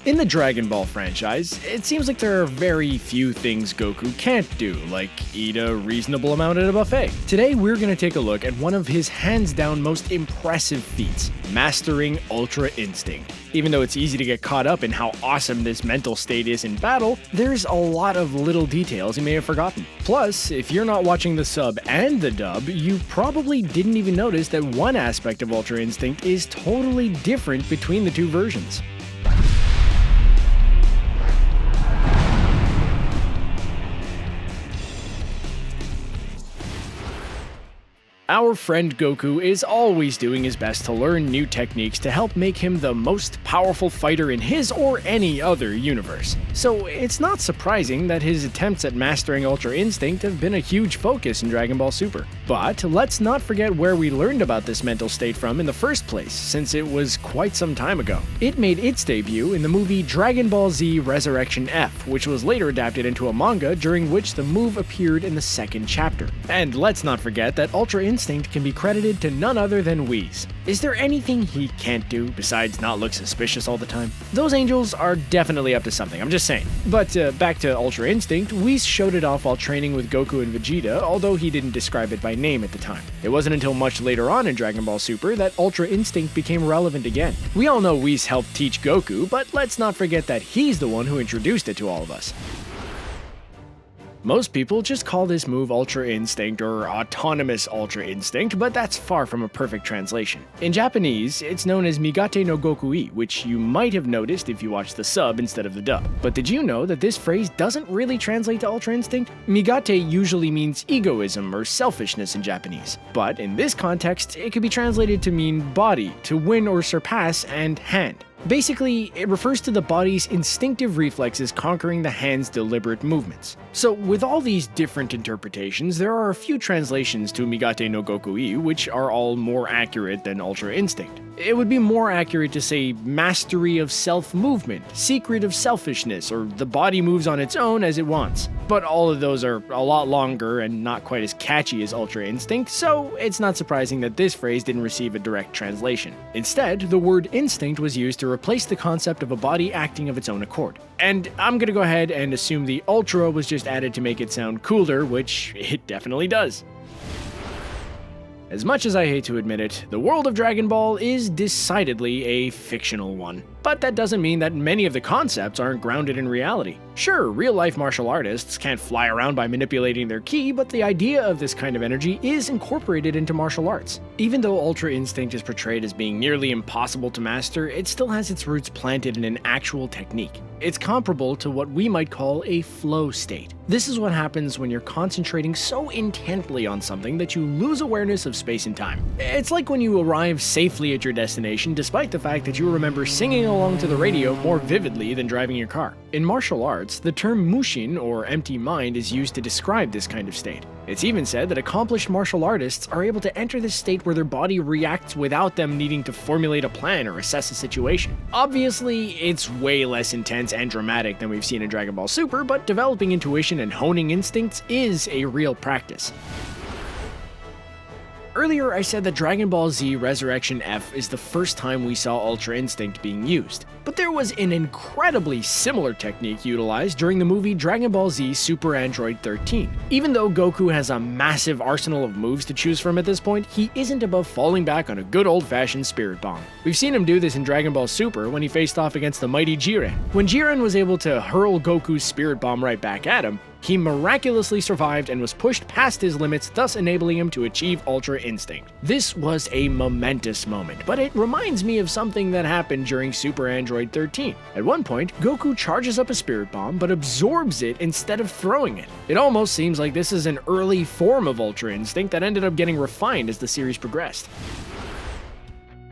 In the Dragon Ball franchise, it seems like there are very few things Goku can't do, like eat a reasonable amount at a buffet. Today we're going to take a look at one of his hands-down most impressive feats, mastering Ultra Instinct. Even though it's easy to get caught up in how awesome this mental state is in battle, there's a lot of little details you may have forgotten. Plus, if you're not watching the sub and the dub, you probably didn't even notice that one aspect of Ultra Instinct is totally different between the two versions. Our friend Goku is always doing his best to learn new techniques to help make him the most powerful fighter in his or any other universe. So it's not surprising that his attempts at mastering Ultra Instinct have been a huge focus in Dragon Ball Super. But let's not forget where we learned about this mental state from in the first place, since it was quite some time ago. It made its debut in the movie Dragon Ball Z Resurrection F, which was later adapted into a manga during which the move appeared in the second chapter. And let's not forget that Ultra Instinct can be credited to none other than Whis. Is there anything he can't do besides not look suspicious all the time? Those angels are definitely up to something, I'm just saying. But back to Ultra Instinct, Whis showed it off while training with Goku and Vegeta, although he didn't describe it by name at the time. It wasn't until much later on in Dragon Ball Super that Ultra Instinct became relevant again. We all know Whis helped teach Goku, but let's not forget that he's the one who introduced it to all of us. Most people just call this move Ultra Instinct or Autonomous Ultra Instinct, but that's far from a perfect translation. In Japanese, it's known as Migatte No Goku'i, which you might have noticed if you watched the sub instead of the dub. But did you know that this phrase doesn't really translate to Ultra Instinct? Migatte usually means egoism or selfishness in Japanese, but in this context, it could be translated to mean body, to win or surpass, and hand. Basically, it refers to the body's instinctive reflexes conquering the hand's deliberate movements. So with all these different interpretations, there are a few translations to Migatte no Goku'i which are all more accurate than Ultra Instinct. It would be more accurate to say mastery of self-movement, secret of selfishness, or the body moves on its own as it wants. But all of those are a lot longer and not quite as catchy as Ultra Instinct, so it's not surprising that this phrase didn't receive a direct translation. Instead, the word instinct was used to replace the concept of a body acting of its own accord. And I'm gonna go ahead and assume the Ultra was just added to make it sound cooler, which it definitely does. As much as I hate to admit it, the world of Dragon Ball is decidedly a fictional one. But that doesn't mean that many of the concepts aren't grounded in reality. Sure, real-life martial artists can't fly around by manipulating their ki, but the idea of this kind of energy is incorporated into martial arts. Even though Ultra Instinct is portrayed as being nearly impossible to master, it still has its roots planted in an actual technique. It's comparable to what we might call a flow state. This is what happens when you're concentrating so intently on something that you lose awareness of space and time. It's like when you arrive safely at your destination despite the fact that you remember singing along to the radio more vividly than driving your car. In martial arts, the term mushin, or empty mind, is used to describe this kind of state. It's even said that accomplished martial artists are able to enter this state where their body reacts without them needing to formulate a plan or assess a situation. Obviously, it's way less intense and dramatic than we've seen in Dragon Ball Super, but developing intuition and honing instincts is a real practice. Earlier, I said that Dragon Ball Z Resurrection F is the first time we saw Ultra Instinct being used, but there was an incredibly similar technique utilized during the movie Dragon Ball Z Super Android 13. Even though Goku has a massive arsenal of moves to choose from at this point, he isn't above falling back on a good old-fashioned Spirit Bomb. We've seen him do this in Dragon Ball Super when he faced off against the mighty Jiren. When Jiren was able to hurl Goku's Spirit Bomb right back at him, he miraculously survived and was pushed past his limits, thus enabling him to achieve Ultra Instinct. This was a momentous moment, but it reminds me of something that happened during Super Android 13. At one point, Goku charges up a Spirit Bomb, but absorbs it instead of throwing it. It almost seems like this is an early form of Ultra Instinct that ended up getting refined as the series progressed.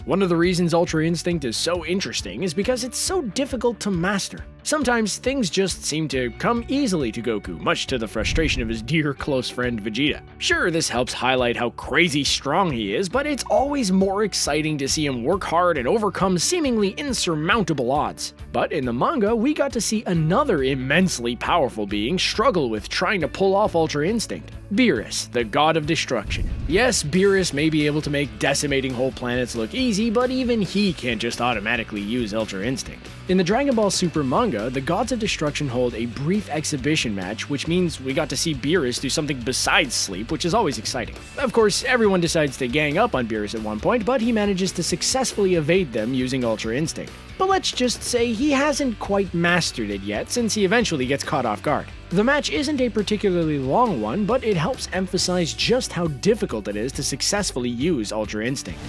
One of the reasons Ultra Instinct is so interesting is because it's so difficult to master. Sometimes things just seem to come easily to Goku, much to the frustration of his dear close friend Vegeta. Sure, this helps highlight how crazy strong he is, but it's always more exciting to see him work hard and overcome seemingly insurmountable odds. But in the manga, we got to see another immensely powerful being struggle with trying to pull off Ultra Instinct. Beerus, the god of destruction. Yes, Beerus may be able to make decimating whole planets look easy, but even he can't just automatically use Ultra Instinct. In the Dragon Ball Super manga, the Gods of Destruction hold a brief exhibition match, which means we got to see Beerus do something besides sleep, which is always exciting. Of course, everyone decides to gang up on Beerus at one point, but he manages to successfully evade them using Ultra Instinct. But let's just say he hasn't quite mastered it yet, since he eventually gets caught off guard. The match isn't a particularly long one, but it helps emphasize just how difficult it is to successfully use Ultra Instinct.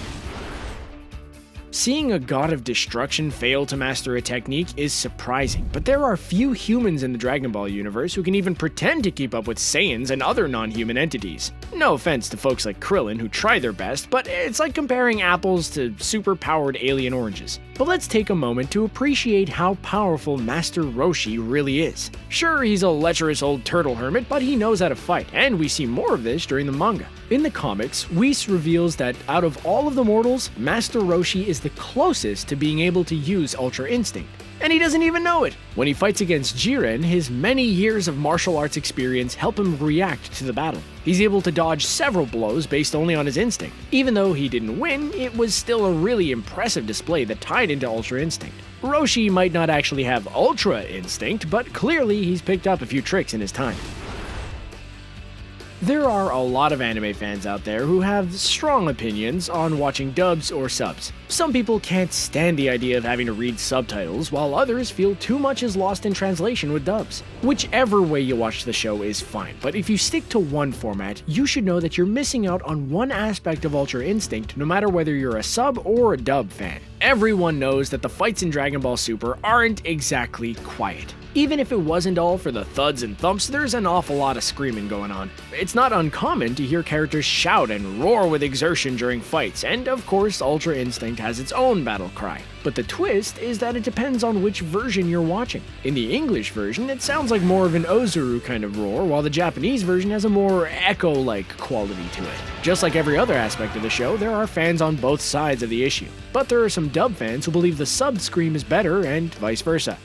Seeing a god of destruction fail to master a technique is surprising, but there are few humans in the Dragon Ball universe who can even pretend to keep up with Saiyans and other non-human entities. No offense to folks like Krillin who try their best, but it's like comparing apples to super-powered alien oranges. But let's take a moment to appreciate how powerful Master Roshi really is. Sure, he's a lecherous old turtle hermit, but he knows how to fight, and we see more of this during the manga. In the comics, Whis reveals that out of all of the mortals, Master Roshi is the closest to being able to use Ultra Instinct. And he doesn't even know it! When he fights against Jiren, his many years of martial arts experience help him react to the battle. He's able to dodge several blows based only on his instinct. Even though he didn't win, it was still a really impressive display that tied into Ultra Instinct. Roshi might not actually have Ultra Instinct, but clearly he's picked up a few tricks in his time. There are a lot of anime fans out there who have strong opinions on watching dubs or subs. Some people can't stand the idea of having to read subtitles, while others feel too much is lost in translation with dubs. Whichever way you watch the show is fine, but if you stick to one format, you should know that you're missing out on one aspect of Ultra Instinct no matter whether you're a sub or a dub fan. Everyone knows that the fights in Dragon Ball Super aren't exactly quiet. Even if it wasn't all for the thuds and thumps, there's an awful lot of screaming going on. It's not uncommon to hear characters shout and roar with exertion during fights, and of course Ultra Instinct has its own battle cry. But the twist is that it depends on which version you're watching. In the English version, it sounds like more of an Ozuru kind of roar, while the Japanese version has a more echo-like quality to it. Just like every other aspect of the show, there are fans on both sides of the issue. But there are some dub fans who believe the sub scream is better, and vice versa.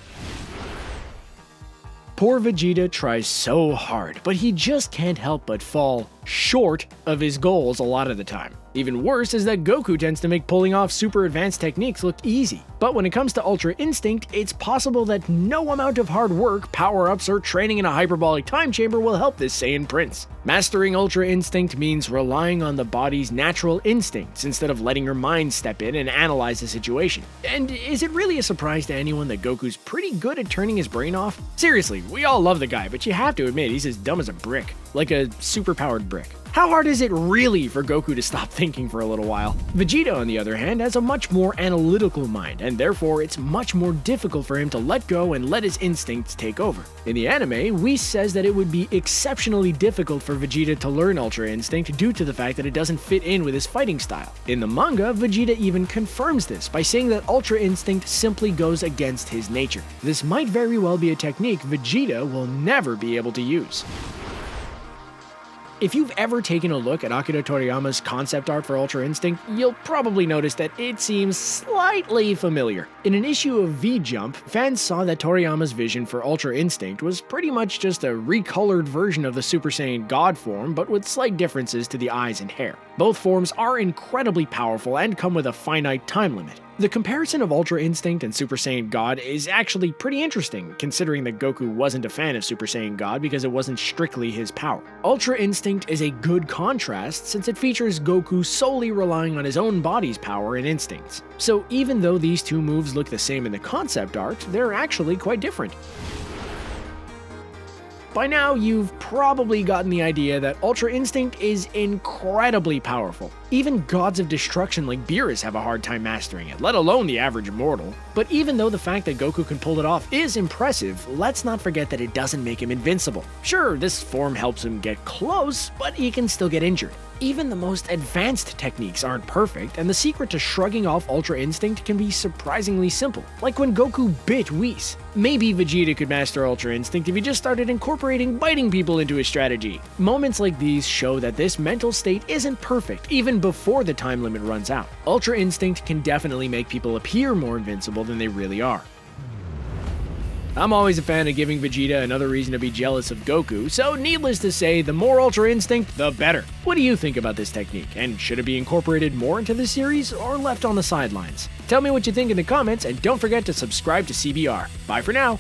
Poor Vegeta tries so hard, but he just can't help but fall short of his goals a lot of the time. Even worse is that Goku tends to make pulling off super advanced techniques look easy. But when it comes to Ultra Instinct, it's possible that no amount of hard work, power-ups, or training in a hyperbolic time chamber will help this Saiyan prince. Mastering Ultra Instinct means relying on the body's natural instincts instead of letting your mind step in and analyze the situation. And is it really a surprise to anyone that Goku's pretty good at turning his brain off? Seriously, we all love the guy, but you have to admit he's as dumb as a brick. Like a super-powered brick. How hard is it really for Goku to stop thinking for a little while? Vegeta, on the other hand, has a much more analytical mind, and therefore it's much more difficult for him to let go and let his instincts take over. In the anime, Whis says that it would be exceptionally difficult for Vegeta to learn Ultra Instinct due to the fact that it doesn't fit in with his fighting style. In the manga, Vegeta even confirms this by saying that Ultra Instinct simply goes against his nature. This might very well be a technique Vegeta will never be able to use. If you've ever taken a look at Akira Toriyama's concept art for Ultra Instinct, you'll probably notice that it seems slightly familiar. In an issue of V-Jump, fans saw that Toriyama's vision for Ultra Instinct was pretty much just a recolored version of the Super Saiyan God form, but with slight differences to the eyes and hair. Both forms are incredibly powerful and come with a finite time limit. The comparison of Ultra Instinct and Super Saiyan God is actually pretty interesting, considering that Goku wasn't a fan of Super Saiyan God because it wasn't strictly his power. Ultra Instinct is a good contrast since it features Goku solely relying on his own body's power and instincts. So even though these two moves look the same in the concept art, they're actually quite different. By now, you've probably gotten the idea that Ultra Instinct is incredibly powerful. Even gods of destruction like Beerus have a hard time mastering it, let alone the average mortal. But even though the fact that Goku can pull it off is impressive, let's not forget that it doesn't make him invincible. Sure, this form helps him get close, but he can still get injured. Even the most advanced techniques aren't perfect, and the secret to shrugging off Ultra Instinct can be surprisingly simple, like when Goku bit Whis. Maybe Vegeta could master Ultra Instinct if he just started incorporating biting people into his strategy. Moments like these show that this mental state isn't perfect, even before the time limit runs out. Ultra Instinct can definitely make people appear more invincible than they really are. I'm always a fan of giving Vegeta another reason to be jealous of Goku, so needless to say, the more Ultra Instinct, the better. What do you think about this technique, and should it be incorporated more into the series, or left on the sidelines? Tell me what you think in the comments, and don't forget to subscribe to CBR. Bye for now!